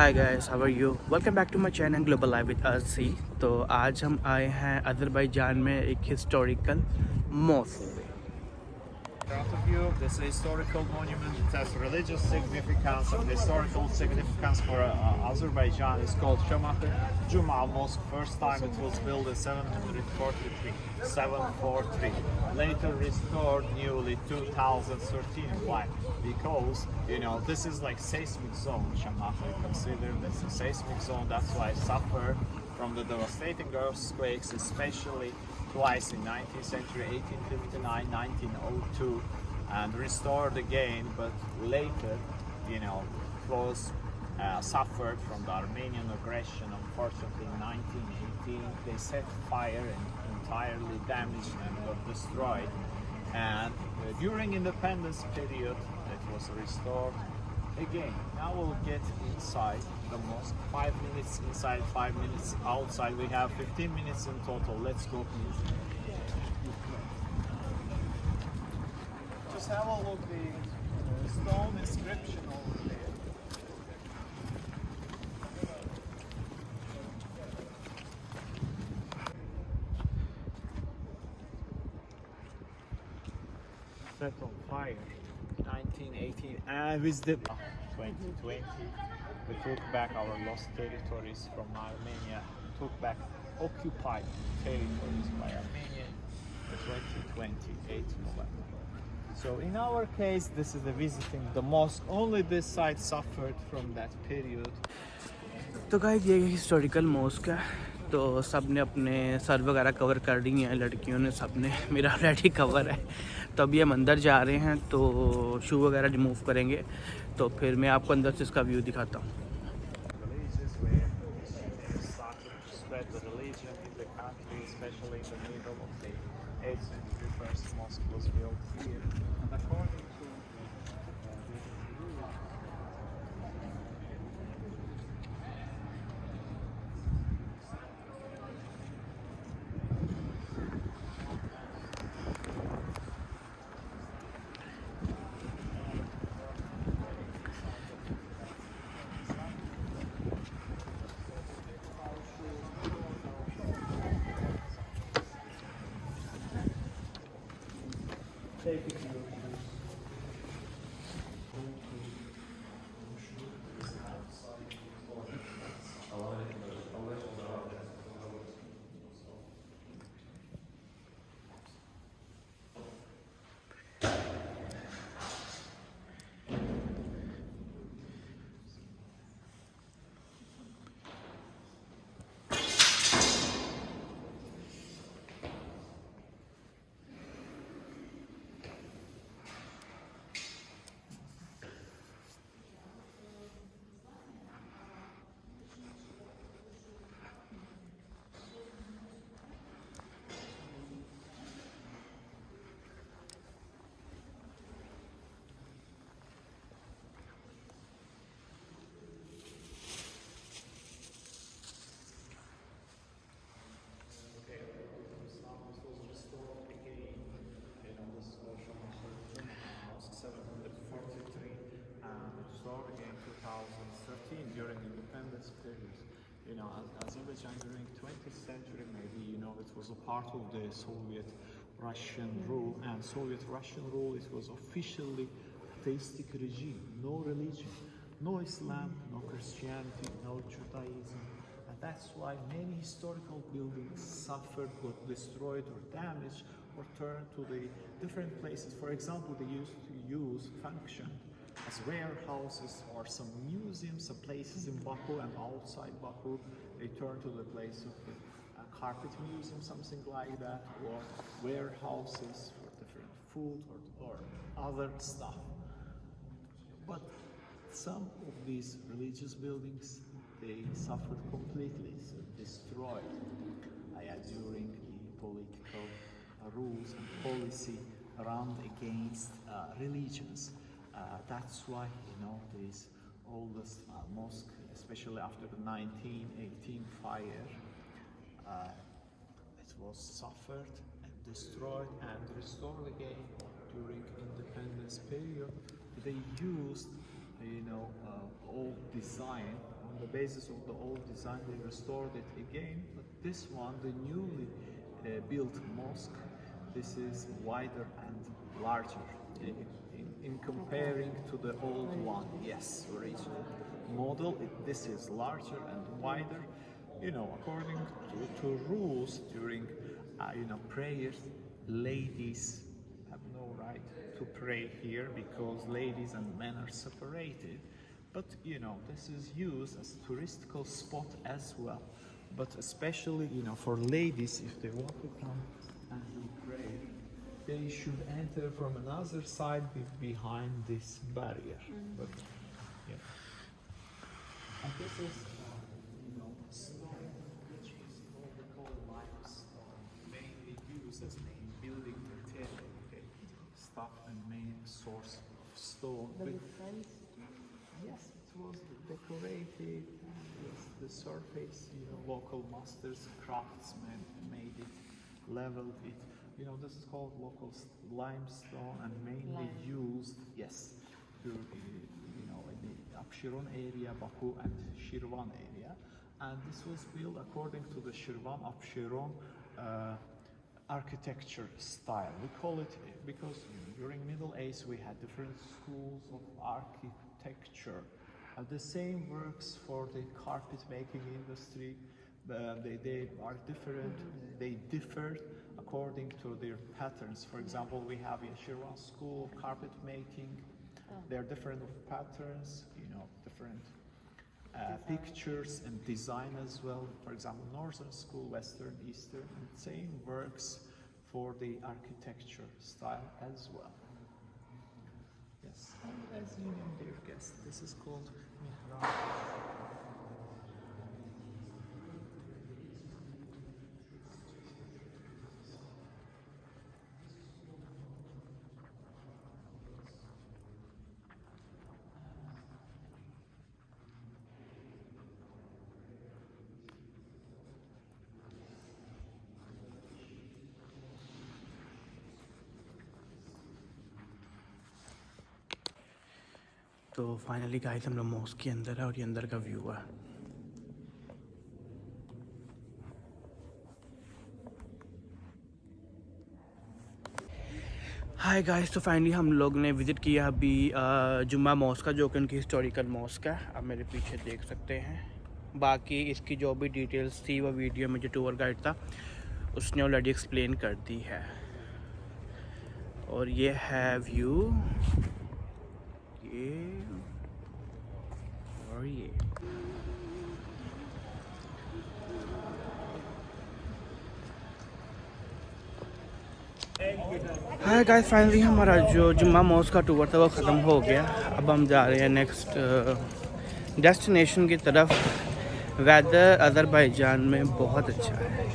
Hi guys, how are you? Welcome back to my channel global live with Arsi. तो आज हम आए हैं अज़रबैजान में एक historical mosque. Front of you, this is a historical monument. It has religious significance and historical significance for Azerbaijan. It's called Juma Mosque. First time it was built in 743. Later restored newly 2013. Why? Because this is like seismic zone. Shamakh considered this a seismic zone. That's why it suffered from the devastating earthquakes, especially twice in 19th century, 1859, 1902, and restored again. But later, it was suffered from the Armenian aggression. Unfortunately, in 1918, they set fire and entirely damaged and got destroyed. And during independence period, it was restored again. Now we'll get inside the mosque. 5 minutes inside, 5 minutes outside. We have 15 minutes in total. Let's go, please. Just have a look the stone inscription over there. Set on fire. 1918, and with the 2020, we took back our lost territories from Armenia, took back occupied territories by Armenia in 2028 November. So in our case, this is the visiting the mosque. Only this side suffered from that period. तो guys ये historical mask है। तो सब ने अपने sir वगैरह cover कर दी हैं, लड़कियों ने, सब ने। मेरा ऑलरेडी कवर है। तो अभी हम अंदर जा रहे हैं, तो शू वगैरह रिमूव करेंगे, तो फिर मैं आपको अंदर से इसका व्यू दिखाता हूँ। Take it to your during independence period. Azerbaijan during 20th century, maybe it was a part of the Soviet Russian rule, and Soviet Russian rule, it was officially theistic regime, no religion, no Islam, no Christianity, no Judaism, and that's why many historical buildings suffered, got destroyed or damaged, or turned to the different places. For example, they used to function as warehouses or some museums, some places in Baku and outside Baku. They turned to the place of a carpet museum, something like that, or warehouses for different food or other stuff. But some of these religious buildings, they suffered completely, so destroyed during the political rules and policy around against religions. That's why this oldest mosque, especially after the 1918 fire, it was suffered and destroyed and restored again during independence period. They used old design on the basis of the old design, they restored it again. But this one, the newly built mosque, this is wider and larger in comparing to the old one. Yes, original model. This is larger and wider. You know, according to rules during prayers, ladies have no right to pray here because ladies and men are separated. But you know, this is used as a touristical spot as well. But especially, you know, for ladies, if they want to come and do prayer, they should enter from another side behind this barrier. But yeah, and this is stone, which is what we call limestone, mainly used as main building material. Okay, stuff and main source of stone. Yes, it was decorated. Yes, the surface, local masters, craftsmen made it, leveled it. You know, this is called local limestone and mainly used, yes, to, in the Absheron area, Baku and Shirvan area. And this was built according to the Shirvan Absheron architecture style. We call it because during Middle Age we had different schools of architecture. The same works for the carpet making industry. They are different. They differ according to their patterns. For example, we have a Shirvan school of carpet making. They're different of patterns, different pictures and design as well. For example, Northern school, Western, Eastern, and same works for the architecture style as well. Yes, and as you know, dear guests, this is called mihrab. तो finally guys हम लोग mask के अंदर है और ये अंदर का व्यू है। हाय गाइस, तो फाइनली हम लोग ने विज़िट किया अभी जुम्मा मॉस्क का, जो कि उनकी हिस्टोरिकल मॉस्क है। आप मेरे पीछे देख सकते हैं। बाकी इसकी जो भी डिटेल्स थी वो वीडियो में जो टूर गाइड था उसने ऑलरेडी एक्सप्लेन कर दी है। और ये है व्यू, और ये हाय गाइस, फाइनली हमारा जो जुम्मा मॉस्क का टूर था वो ख़त्म हो गया। अब हम जा रहे हैं नेक्स्ट डेस्टिनेशन की तरफ। वेदर अज़रबैजान में बहुत अच्छा है।